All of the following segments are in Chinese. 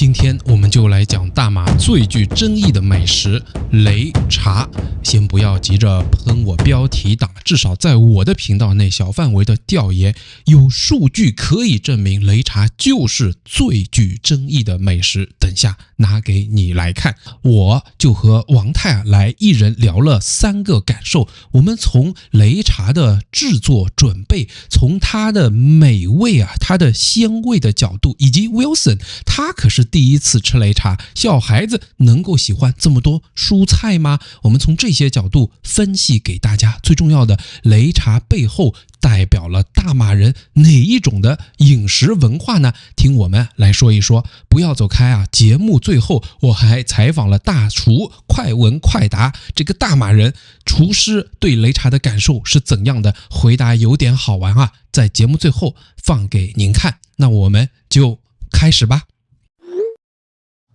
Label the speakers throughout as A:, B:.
A: 今天我们就来讲大马最具争议的美食擂茶。先不要急着喷我标题党，至少在我的频道内小范围的调研有数据可以证明擂茶就是最具争议的美食。等下拿给你来看。我就和王太来一人聊了3个感受，我们从擂茶的制作准备，从它的美味它的鲜味的角度，以及 Wilson 他可是第一次吃擂茶，小孩子能够喜欢这么多蔬菜吗？我们从这些角度分析给大家。最重要的，擂茶背后代表了大马人哪一种的饮食文化呢？听我们来说一说。不要走开啊！节目最后我还采访了大厨快问快答，这个大马人厨师对擂茶的感受是怎样的？回答有点好玩啊，在节目最后放给您看。那我们就开始吧。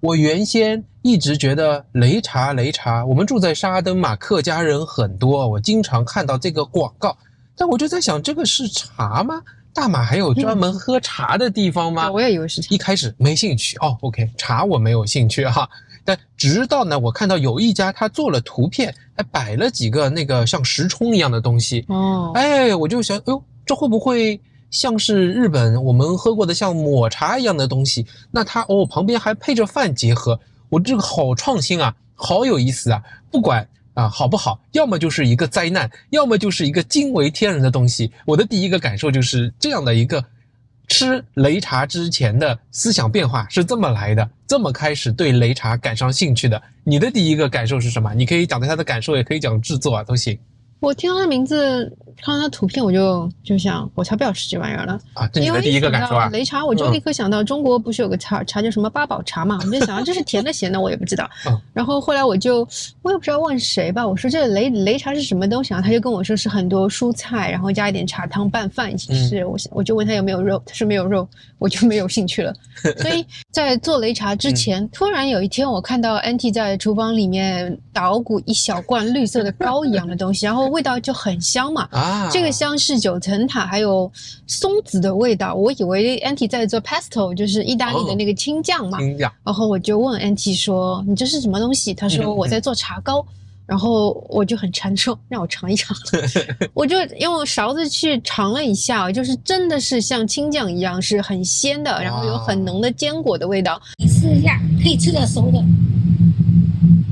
A: 我原先一直觉得擂茶，我们住在沙登嘛，客家人很多，我经常看到这个广告，但我就在想，这个是茶吗？大马还有专门喝茶的地方吗？
B: 我也以为是茶。
A: 一开始没兴趣，OK， 茶我没有兴趣哈。但直到呢，我看到有一家他做了图片，还摆了几个那个像时冲一样的东西，我就想，这会不会像是日本我们喝过的像抹茶一样的东西？那它旁边还配着饭结合，我这个好创新啊，好有意思啊！不管好不好，要么就是一个灾难，要么就是一个惊为天人的东西。我的第一个感受就是这样的一个吃擂茶之前的思想变化是这么来的，这么开始对擂茶感上兴趣的。你的第一个感受是什么？你可以讲对它的感受，也可以讲制作都行。
B: 我听到他名字，看到他图片，我就想，我才不要吃这玩意儿了啊！
A: 这你的第一个感受啊？
B: 擂茶，我就立刻想到中国不是有个茶叫什么八宝茶嘛？我就想到这是甜的咸的，我也不知道。然后后来我也不知道问谁吧，我说这擂茶是什么东西啊？他就跟我说是很多蔬菜，然后加一点茶汤拌饭一起吃。我就问他有没有肉，他说没有肉，我就没有兴趣了。所以在做擂茶之前，突然有一天我看到 Auntie 在厨房里面捣鼓一小罐绿色的膏一样的东西，然后味道就很香嘛。这个香是九层塔还有松子的味道。我以为 Auntie 在做 pesto， 就是意大利的那个青酱嘛。然后我就问 Auntie 说你这是什么东西？他说我在做茶膏。然后我就很馋说让我尝一尝。我就用勺子去尝了一下，就是真的是像青酱一样，是很鲜的，然后有很浓的坚果的味道。
C: 你试一下，可以吃得熟的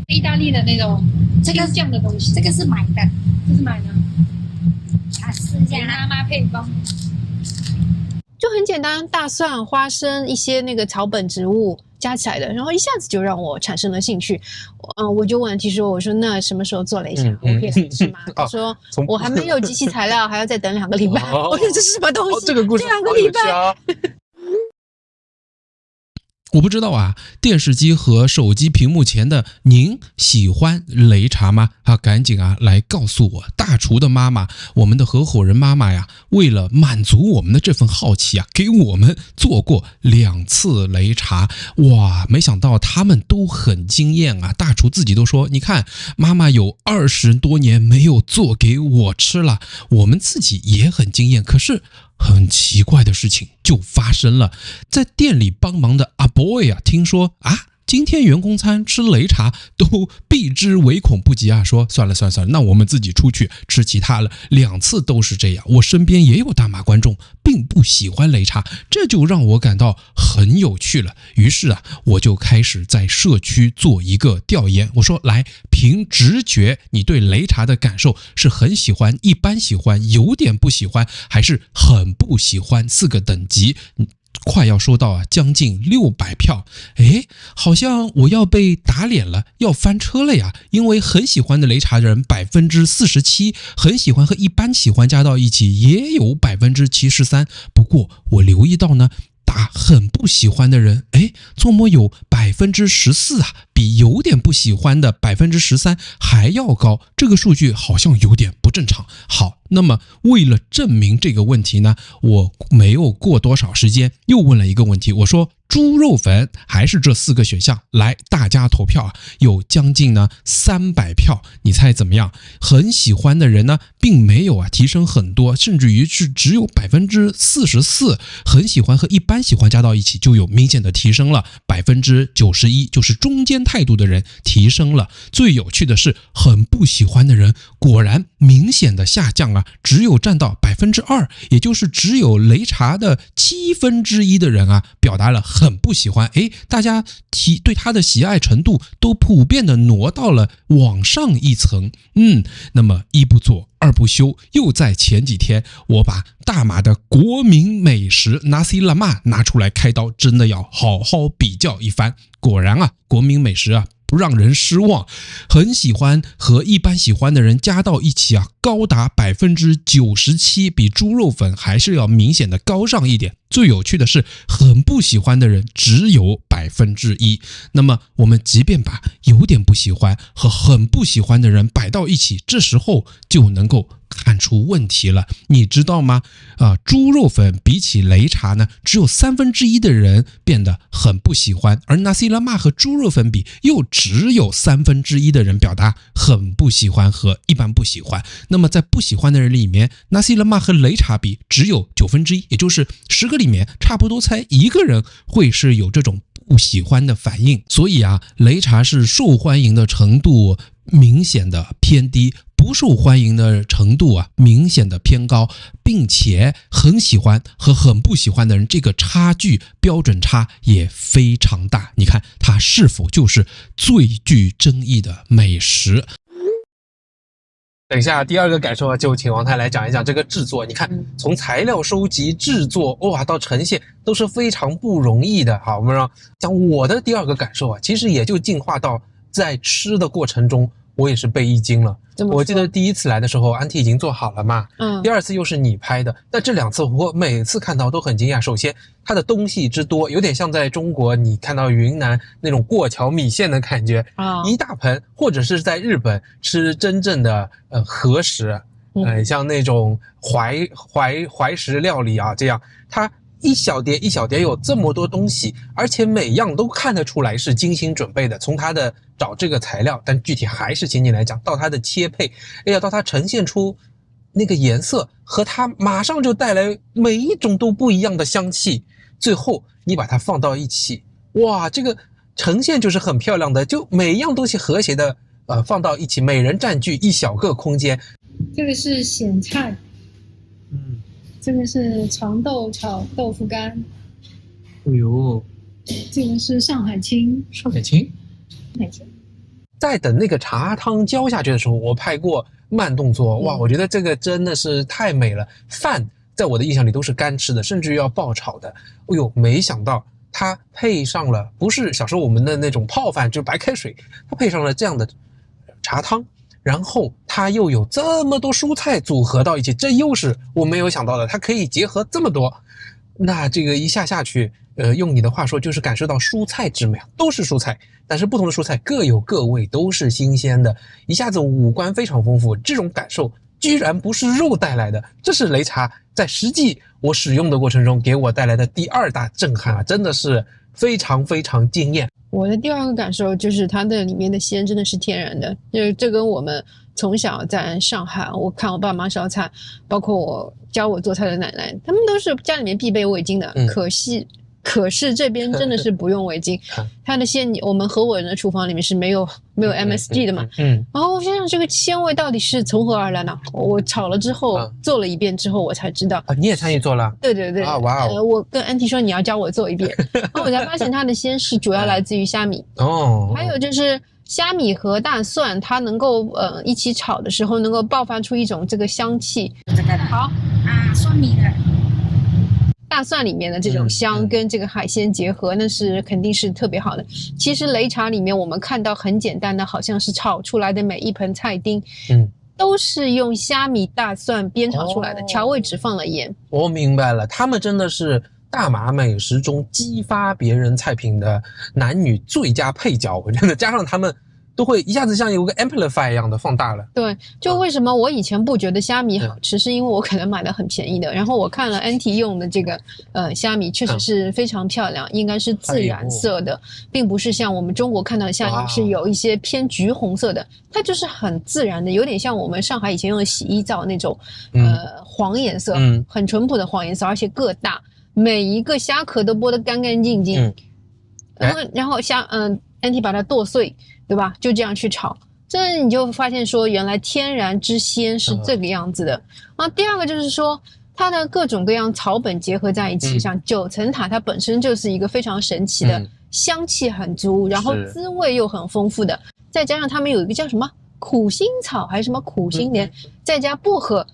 C: 意大利的那种这个酱的东西。这个是买的，这是买的。试一下妈妈配方。
B: 就很简单，大蒜、花生一些那个草本植物加起来的，然后一下子就让我产生了兴趣。我就问Auntie说，我说那什么时候做擂茶？我可以来吃吗？他说我还没有集齐材料，还要再等2个礼拜。我说这是什么东西？
A: 这个故事
B: 2个礼拜。
A: 我不知道啊，电视机和手机屏幕前的您喜欢擂茶吗？赶紧来告诉我。大厨的妈妈，我们的合伙人妈妈呀，为了满足我们的这份好奇给我们做过2次擂茶。哇，没想到他们都很惊艳啊！大厨自己都说，你看妈妈有20多年没有做给我吃了，我们自己也很惊艳。可是很奇怪的事情就发生了，在店里帮忙的阿 boy 听说今天员工餐吃擂茶都避之唯恐不及说算了，那我们自己出去吃其他了。2次都是这样。我身边也有大马观众并不喜欢擂茶，这就让我感到很有趣了。于是我就开始在社区做一个调研。我说来，凭直觉，你对擂茶的感受是很喜欢、一般喜欢、有点不喜欢，还是很不喜欢？4个等级。快要收到将近600票，好像我要被打脸了，要翻车了呀！因为很喜欢的擂茶人47%，很喜欢和一般喜欢加到一起也有73%。不过我留意到呢，打很不喜欢的人，怎么有14%比有点不喜欢的13%还要高？这个数据好像有点不正常。好，那么为了证明这个问题呢，我没有过多少时间又问了一个问题，我说猪肉粉还是这4个选项？来，大家投票啊，有将近呢300票，你猜怎么样？很喜欢的人呢，并没有提升很多，甚至于是只有44%。很喜欢和一般喜欢加到一起，就有明显的提升了91%，就是中间态度的人提升了。最有趣的是，很不喜欢的人果然明显的下降啊，只有占到2%，也就是只有擂茶的1/7的人表达了很不喜欢。大家对他的喜爱程度都普遍的挪到了往上一层。那么一不做二不休，又在前几天我把大马的国民美食 Nasi Lemak 拿出来开刀，真的要好好比较一番。果然国民美食不让人失望，很喜欢和一般喜欢的人加到一起高达97%，比猪肉粉还是要明显的高上一点。最有趣的是，很不喜欢的人只有1%。那么我们即便把有点不喜欢和很不喜欢的人摆到一起，这时候就能够看出问题了。你知道吗？猪肉粉比起擂茶呢，只有1/3的人变得很不喜欢，而 Nasi Lemak 和猪肉粉比，又只有1/3的人表达很不喜欢和一般不喜欢。那么在不喜欢的人里面， Nasi Lemak 和擂茶比只有1/9，也就是10个里面差不多才1个人会是有这种不喜欢的反应。所以擂茶是受欢迎的程度明显的偏低，不受欢迎的程度明显的偏高，并且很喜欢和很不喜欢的人这个差距标准差也非常大。你看它是否就是最具争议的美食？等一下，第二个感受就请王太来讲一讲这个制作。你看，从材料收集、制作，到呈现都是非常不容易的。好，我们讲我的第二个感受其实也就进化到在吃的过程中，我也是被一惊了。我记得第一次来的时候，安娣已经做好了嘛，第二次又是你拍的，但这2次我每次看到都很惊讶。首先，它的东西之多，有点像在中国你看到云南那种过桥米线的感觉，一大盆，或者是在日本吃真正的和食，像那种怀石料理这样它一小碟一小碟有这么多东西，而且每样都看得出来是精心准备的。从它的找这个材料，但具体还是请你来讲，到它的切配，到它呈现出那个颜色，和它马上就带来每一种都不一样的香气，最后你把它放到一起，哇，这个呈现就是很漂亮的，就每一样东西和谐的放到一起，每人占据一小个空间。
C: 这个是咸菜，这个是长豆炒豆腐干，
A: 哎呦，
C: 这个是上海青，
A: 在等那个茶汤浇下去的时候，我拍过慢动作，哇，我觉得这个真的是太美了。饭在我的印象里都是干吃的，甚至于要爆炒的。哎呦，没想到它配上了不是小时候我们的那种泡饭，就是白开水，它配上了这样的茶汤，然后它又有这么多蔬菜组合到一起，这又是我没有想到的，它可以结合这么多。那这个一下去，用你的话说就是感受到蔬菜之美，都是蔬菜，但是不同的蔬菜各有各味，都是新鲜的，一下子五官非常丰富。这种感受居然不是肉带来的，这是擂茶在实际我使用的过程中给我带来的第2大震撼真的是非常非常惊艳。
B: 我的第2个感受就是它的里面的鲜真的是天然的，就是这跟我们从小在上海，我看我爸妈烧菜，包括我教我做菜的奶奶，他们都是家里面必备味精的，可是这边真的是不用味精，它的鲜我们合伙人的厨房里面是没有 MSG 的嘛，然后我想想这个鲜味到底是从何而来呢？我炒了之后做了一遍之后我才知道
A: 你也参与做了？
B: 对对对，
A: 哇
B: 我跟安迪说你要教我做一遍，然后我才发现它的鲜是主要来自于虾米还有就是虾米和大蒜它能够一起炒的时候能够爆发出一种这个香气。好
C: 蒜米的
B: 大蒜里面的这种香跟这个海鲜结合，那是肯定是特别好的。其实擂茶里面我们看到很简单的，好像是炒出来的每一盆菜丁，都是用虾米大蒜煸炒出来的，调味只放了盐。
A: 我明白了，他们真的是大马美食中激发别人菜品的男女最佳配角，我真的加上他们都会一下子像有个 amplify 一样的放大了。
B: 对，就为什么我以前不觉得虾米好吃，是因为我可能买的很便宜的，然后我看了 Anty 用的这个虾米确实是非常漂亮，应该是自然色的，并不是像我们中国看到的虾米是有一些偏橘红色的，它就是很自然的，有点像我们上海以前用的洗衣皂那种黄颜色，很淳朴的黄颜色，而且个大，每一个虾壳都剥得干干净净，然后Anty 把它剁碎，对吧？就这样去炒，这你就发现说原来天然之鲜是这个样子的。然后第二个就是说它的各种各样草本结合在一起，像九层塔它本身就是一个非常神奇的，香气很足，然后滋味又很丰富的，再加上他们有一个叫什么苦心草还是什么苦心莲，再加薄荷，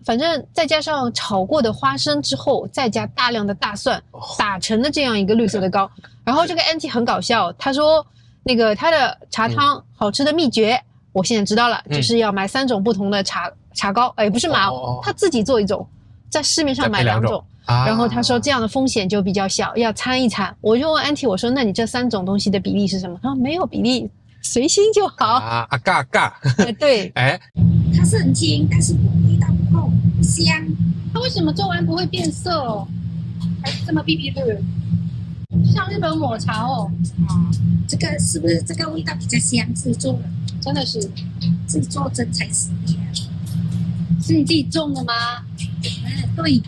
B: 反正再加上炒过的花生之后，再加大量的大蒜打成的这样一个绿色的糕。然后这个 Anty 很搞笑，他说那个他的茶汤好吃的秘诀，我现在知道了，就是要买3种不同的茶糕，不是买，他自己做一种，在市面上买2种。然后他说这样的风险就比较小，要掺一掺。我就问 Anty， 我说那你这3种东西的比例是什么？他说没有比例，随心就好。
A: 嘎。
B: 对，
C: 它是很轻，但是味道不够香。
D: 它为什么做完不会变色哦？还是这么碧碧绿？就像日本抹茶哦。
C: 这个是不是这个味道比较香？自己做的，
D: 真的是
C: 自己做真材实料。
D: 是你自己种的吗？
C: 对，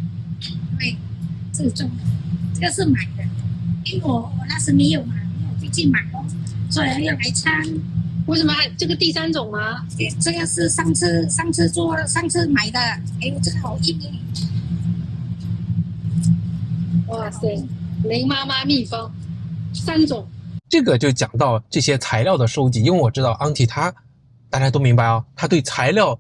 C: 自己种的。这个是买的，因为我那时没有嘛，我就去买哦，所以要来掺。
D: 为什么还这个第3种吗？
C: 这个是上次买的，还有这个好硬。
D: 哇塞，林妈妈秘方3种。
A: 这个就讲到这些材料的收集，因为我知道 Anty 大家都明白啊，他对材料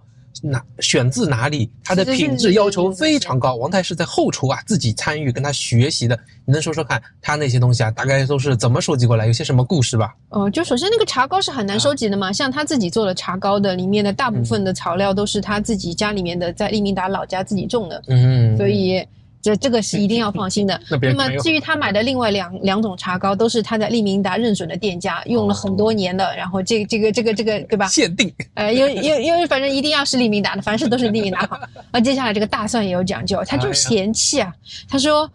A: 选自哪里，他的品质要求非常高。王太是在后厨自己参与跟他学习的，你能说说看他那些东西大概都是怎么收集过来，有些什么故事吧？
B: 就首先那个茶糕是很难收集的嘛，像他自己做的茶糕的里面的大部分的草料都是他自己家里面的，在利明达老家自己种的，所以这个是一定要放心的。那么至于他买的另外两种茶糕，都是他在利明达认准的店家用了很多年的，然后这个对吧？
A: 限定。
B: 因为反正一定要是利明达的，凡事都是利明达好。接下来这个大蒜也有讲究，他就嫌弃啊，他说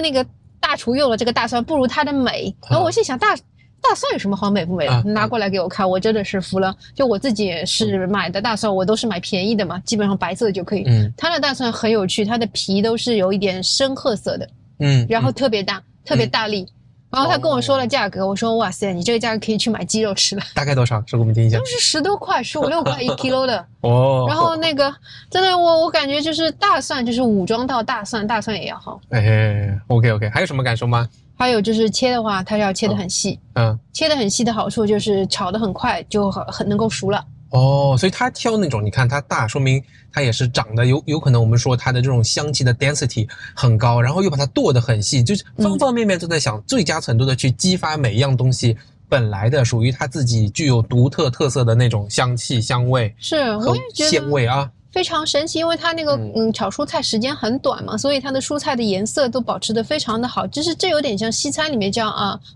B: 那个大厨用了这个大蒜不如它的美。然后我心想大蒜有什么好美不美的？拿过来给我看，我真的是服了。就我自己也是买的大蒜，我都是买便宜的嘛，基本上白色就可以。它的大蒜很有趣，它的皮都是有一点深褐色的，然后特别大，特别大粒。然后他跟我说了价格，我说哇塞，你这个价格可以去买鸡肉吃了。
A: 大概多少？说给我们听一下。
B: 都是10多块，15、16块1 kg 的。然后那个真的我感觉就是大蒜，就是武装到大蒜也要好。
A: OK， 还有什么感受吗？
B: 还有就是切的话，它要切得很细。切得很细的好处就是炒得很快，就很能够熟了。
A: 所以他挑那种，你看它大，说明它也是长得有可能我们说它的这种香气的 density 很高，然后又把它剁得很细，就是方方面面都在想最佳程度的去激发每一样东西本来的属于它自己具有独特特色的那种香气、香味，
B: 是我也觉得
A: 鲜味啊。
B: 非常神奇，因为它那个炒蔬菜时间很短嘛，所以它的蔬菜的颜色都保持得非常的好，这有点像西餐里面叫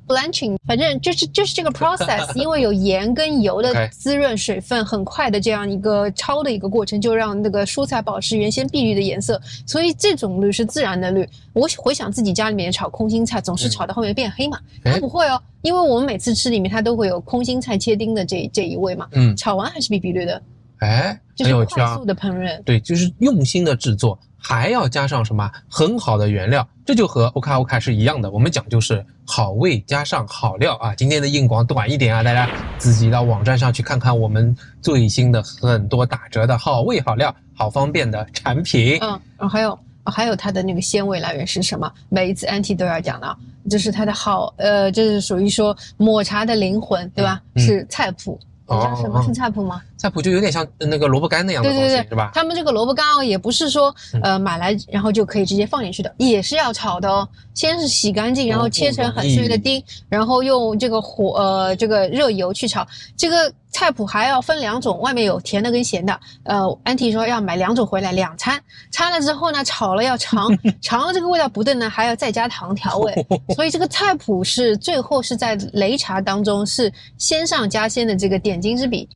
B: blanching， 反正就是这个 process， 因为有盐跟油的滋润水分，很快的这样一个焯的一个过程，就让那个蔬菜保持原先碧绿的颜色，所以这种绿是自然的绿。我回想自己家里面炒空心菜，总是炒到后面变黑嘛，它不会哦，因为我们每次吃里面它都会有空心菜切丁的这一味嘛，炒完还是碧绿的。就是快速的烹饪，
A: 对，就是用心的制作，还要加上什么很好的原料，这就和 OK 是一样的。我们讲就是好味加上好料啊。今天的硬广短一点啊，大家自己到网站上去看看我们最新的很多打折的好味好料、好方便的产品。
B: 还有它的那个鲜味来源是什么？每一次 Anty 都要讲的，就是它的就是属于说抹茶的灵魂，对吧？是菜谱。你知道什么是菜谱吗？
A: 菜谱就有点像那个萝卜干那样的东西，
B: 对，
A: 是吧？
B: 他们这个萝卜干也不是说买来然后就可以直接放进去的，也是要炒的哦。先是洗干净，然后切成很碎的丁，然后用这个这个热油去炒。这个菜谱还要分2种，外面有甜的跟咸的。安迪说要买2种回来2餐，掺了之后呢，炒了要尝，尝了这个味道不对呢，还要再加糖调味。所以这个菜谱是最后是在擂茶当中是先上加鲜的这个点睛之笔。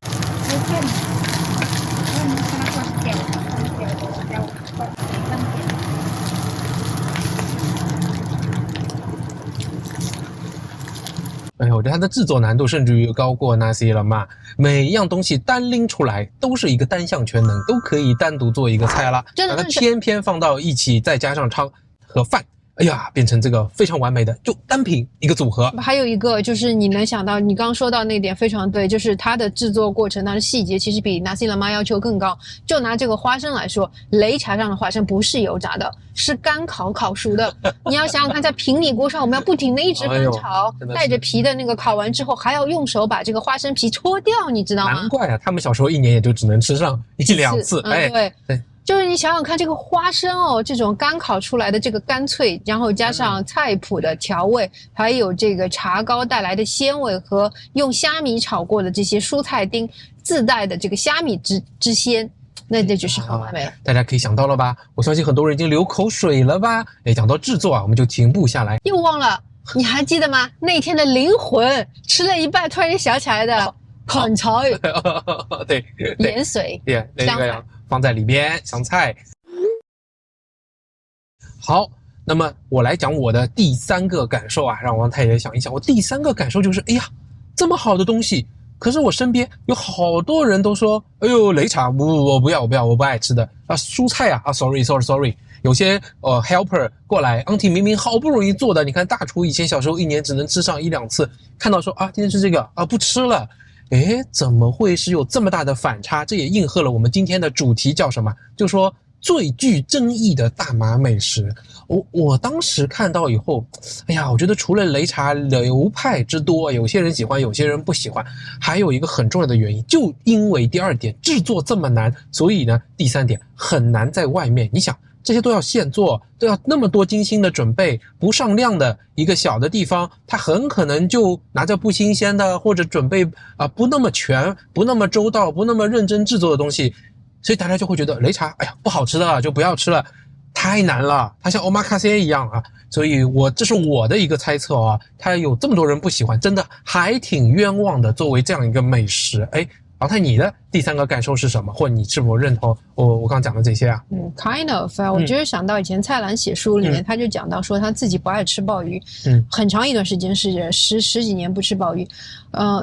A: 哎呦，我觉得它的制作难度甚至于高过 Nasi Lemak， 每一样东西单拎出来都是一个单项全能，都可以单独做一个菜啦。
B: 真的，
A: 把它偏偏放到一起，再加上汤和饭，哎呀，变成这个非常完美的就单品一个组合。
B: 还有一个就是你能想到，你刚刚说到那点非常对，就是它的制作过程，它的细节其实比 Nasi Lemak 要求更高。就拿这个花生来说，擂茶上的花生不是油炸的，是干烤熟的。你要想想看，在平底锅上，我们要不停的一直翻炒，带着皮的那个烤完之后，还要用手把这个花生皮搓掉，你知道吗？
A: 难怪啊，他们小时候1年也就只能吃上1、2次。
B: 对。就是你想想看，这个花生哦，这种干烤出来的这个干脆，然后加上菜谱的调味，还有这个茶膏带来的鲜味和用虾米炒过的这些蔬菜丁自带的这个虾米之鲜，那这就是很完美了。
A: 大家可以想到了吧？我相信很多人已经流口水了吧？讲到制作啊，我们就停不下来。
B: 又忘了，你还记得吗？那天的灵魂吃了一半，突然间想起来的烤菜，
A: 对，
B: 盐水，
A: 那个放在里边，香菜。好，那么我来讲我的第3个感受啊，让王太爷想一想。我第3个感受就是，哎呀，这么好的东西，可是我身边有好多人都说，哎呦，擂茶我不要，我不爱吃的啊，蔬菜啊，sorry， 有些helper 过来 ，auntie 明明好不容易做的，你看大厨以前小时候1年只能吃上1、2次，看到说啊，今天吃这个啊，不吃了。诶，怎么会是有这么大的反差？这也应和了我们今天的主题叫什么？就说最具争议的大马美食。我当时看到以后，哎呀，我觉得除了擂茶流派之多，有些人喜欢，有些人不喜欢，还有一个很重要的原因，就因为第2点制作这么难，所以呢，第3点很难在外面。你想。这些都要现做，都要那么多精心的准备，不上量的一个小的地方，它很可能就拿着不新鲜的，或者准备不那么全、不那么周到、不那么认真制作的东西，所以大家就会觉得擂茶，哎呀，不好吃的就不要吃了，太难了，它像 omakase 一样啊。所以这是我的一个猜测啊，它有这么多人不喜欢，真的还挺冤枉的。作为这样一个美食，哎。老太，你的第3个感受是什么？或你是否认同我刚讲的这些啊
B: ？Kind of，我觉得想到以前蔡澜写书里面，他就讲到说他自己不爱吃鲍鱼，很长一段时间是十几年不吃鲍鱼，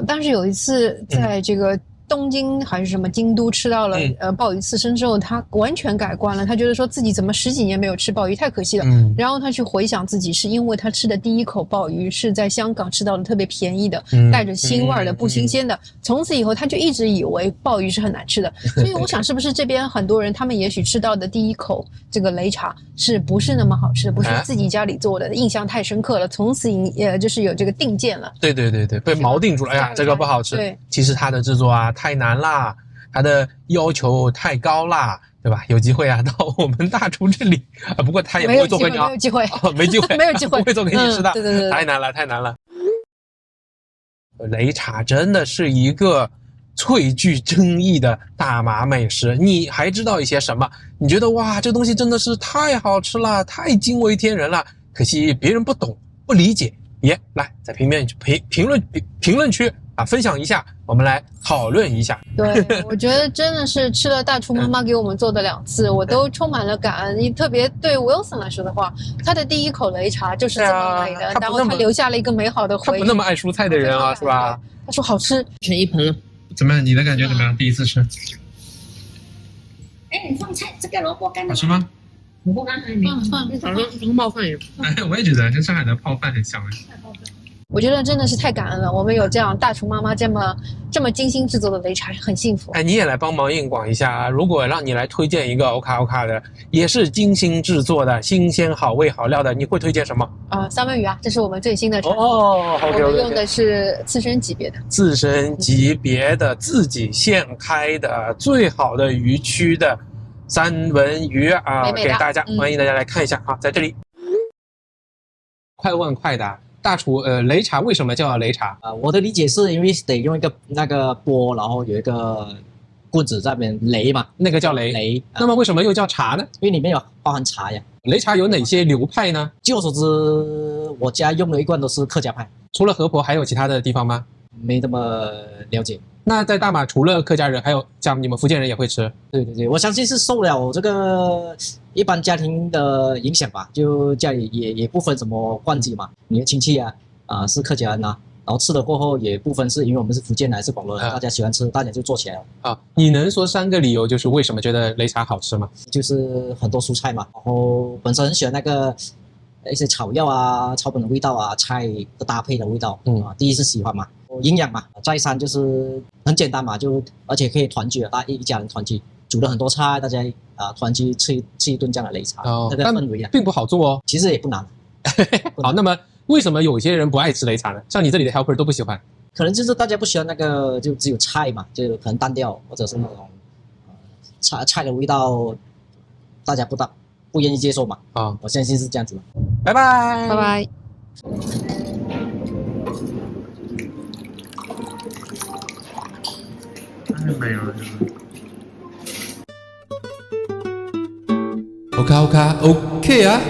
B: 但是有一次在这个东京还是什么京都吃到了鲍鱼刺身之后，他完全改观了。他觉得说自己怎么10几年没有吃鲍鱼，太可惜了。然后他去回想自己，是因为他吃的第1口鲍鱼是在香港吃到的特别便宜的，带着腥味的，不新鲜的。从此以后，他就一直以为鲍鱼是很难吃的。所以我想，是不是这边很多人他们也许吃到的第1口这个擂茶是不是那么好吃的，不是自己家里做的，印象太深刻了，从此就是有这个定见了。
A: 对，被锚定住了。哎呀，这个不好吃。对，其实它的制作啊。太难啦，他的要求太高啦，对吧？有机会啊，到我们大厨这里不过他也不会做给你啊，
B: 没有机会，
A: 没机会，
B: 没有机会，
A: 不会做给你吃的，
B: 对，
A: 太难了。擂茶真的是一个最具争议的大马美食，你还知道一些什么？你觉得哇，这东西真的是太好吃了，太惊为天人了，可惜别人不懂不理解，也来在评论区分享一下，我们来讨论一下。
B: 对，我觉得真的是吃了大厨妈妈给我们做的2次，我都充满了感恩。特别对 Wilson 来说的话，他的第1口擂茶就是这么美的，然后他留下了一个美好的回忆。
A: 他不那么爱蔬菜的人啊，是吧？
B: 他说好吃，
E: 全1盆了。
A: 怎么样？你的感觉怎么样？第1次吃？
C: 哎，你放菜，这个萝卜干
A: 好吃吗？
E: 萝卜干还没放，跟泡饭一样。
A: 哎，我也觉得跟上海的泡饭很像哎。
B: 我觉得真的是太感恩了，我们有这样大厨妈妈这么精心制作的擂茶，很幸福。
A: 哎，你也来帮忙硬广一下啊！如果让你来推荐一个欧卡的，也是精心制作的、新鲜好味好料的，你会推荐什么？
B: 三文鱼啊，这是我们最新的产品。
A: 我
B: 们用的是刺身级别的，
A: 自己现开的最好的鱼区的三文鱼啊，给大家欢迎大家来看一下啊，在这里。快问快答。大厨，擂茶为什么叫擂茶？
F: 我的理解是因为得用一个那个钵，然后有一个棍子在那边擂嘛，
A: 那个叫擂。
F: 擂。
A: 那么为什么又叫茶呢？
F: 因为里面有包含茶呀。
A: 擂茶有哪些流派呢？
F: 据我所知，我家用的一贯都是客家派。
A: 除了河婆，还有其他的地方吗？
F: 没那么了解。
A: 那在大马除了客家人，还有像你们福建人也会吃？
F: 对，我相信是受了这个一般家庭的影响吧，就家里也不分什么关系嘛，你的亲戚是客家人然后吃了过后也不分是因为我们是福建人还是广东人，大家喜欢吃，大家就做起来了。
A: 你能说3个理由就是为什么觉得擂茶好吃吗？
F: 就是很多蔬菜嘛，然后本身很喜欢那个一些草药草本的味道菜的搭配的味道，第一是喜欢嘛。营养嘛，再三就是很简单嘛，而且可以团聚大家一家人团聚，煮了很多菜，大家团聚吃一顿这样的擂茶，那个氛围
A: 并不好做哦。
F: 其实也不难。
A: 好，那么为什么有些人不爱吃擂茶呢？像你这里的 helper 都不喜欢，
F: 可能就是大家不喜欢那个就只有菜嘛，就可能单调，或者是那种菜的味道，大家不愿意接受嘛。我相信是这样子的。
A: 拜拜，
B: 拜拜。
E: 没有。
A: OK 啊。